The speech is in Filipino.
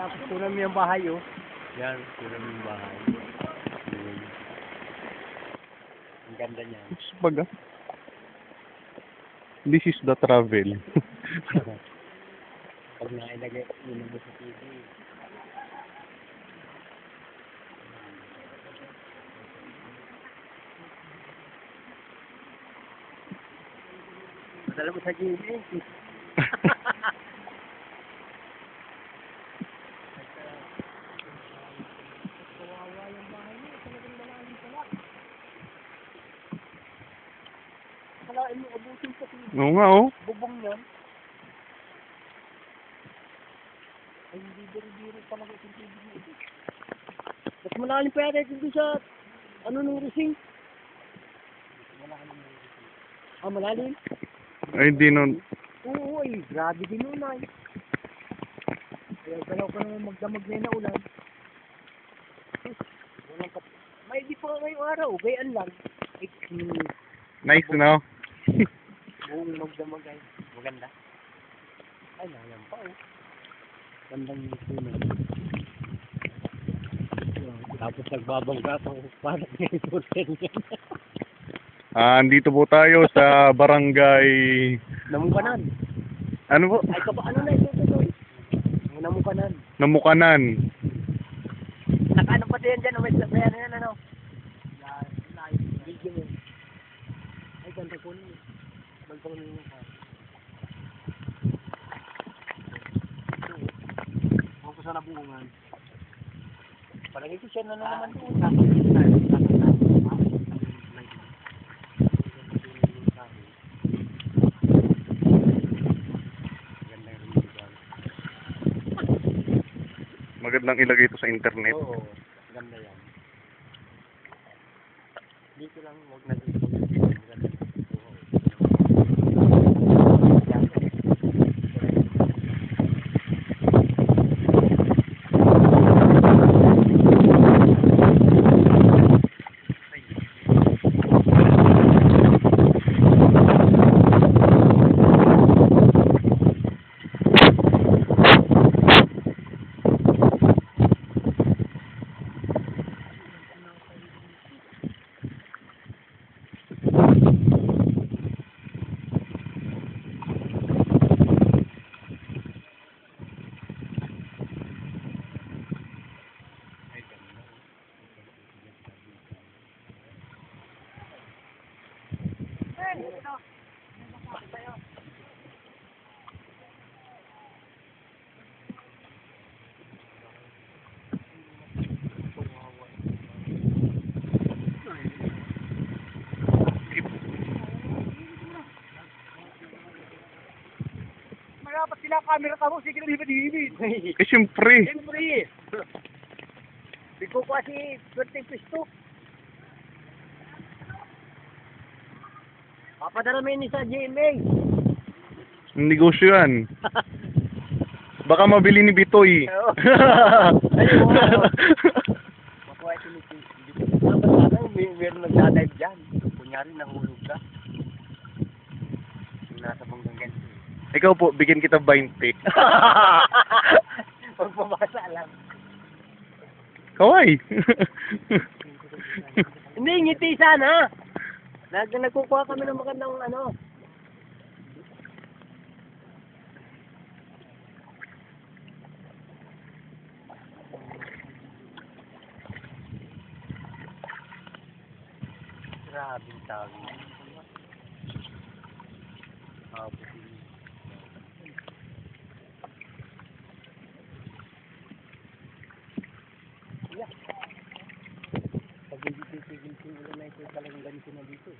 Tapos kunan mo yung bahay, oh. Yan, kulang yung bahay. Yun. Ang ganda niya. Baga. This is the travel. Pag nailagay, yun mo sa TV. Madala mo sa gilid. Kawawa yung bahay niya. Talagang malalim pala. Kalain mo, abutin sa TV. Oo nga, oh. Bubong yan. Ay, hindi biro-biro talaga yung TV niya. Mas malalim pa yata dito sa, ano nung rusing? Ah, malalim? Ay, hindi nun. Oo, ay, grabe din nun ay. Kaya galaw ka naman magdamag na yun na ulan. Walang may di pa ngayong araw, gayaan lang. Ay, Nice, no? buong magdamag ay. Maganda. Ay, nayan pa oh. Gandang tunan. Tapos nagbabangga pa parang ngayon po yan. Andito po tayo sa barangay... Namukanan. Ano po? Ay, ano na ito ito? Namukanan. Namukanan. Nakaano pa din dyan, may ano yan, ano? Live, video mo. Ay, ganda ko nun. Magpang nyo ka. Huwag ko sa nabungan. Parang ito siya na naman doon. Magandang ilagay ito sa internet. Oo, ganda yan. Dito lang, huwag na dito. Maganda. Dapat sila camera ka mo, sige na di ba di? Eh, siyempre. Siyempre. Biko ko kasi 20 pisto. Papadala mo yun sa GMA. Negosyo yan. Baka mabili ni Bitoy. Oo. Ayun mo. Makuha ito ni Bito. Dapat sana meron nagdadive dyan. Kunyari nahulog ka. Nasa banggang ganito. Ikaw po, bigyan kita 20. Pagpabasa lang. Kaway. Hindi, ngiti sana. Nagkukuha kami ng magandang ano. Grabe tawag. Pag hindi titigil-tigil na ito talagang ganito na dito.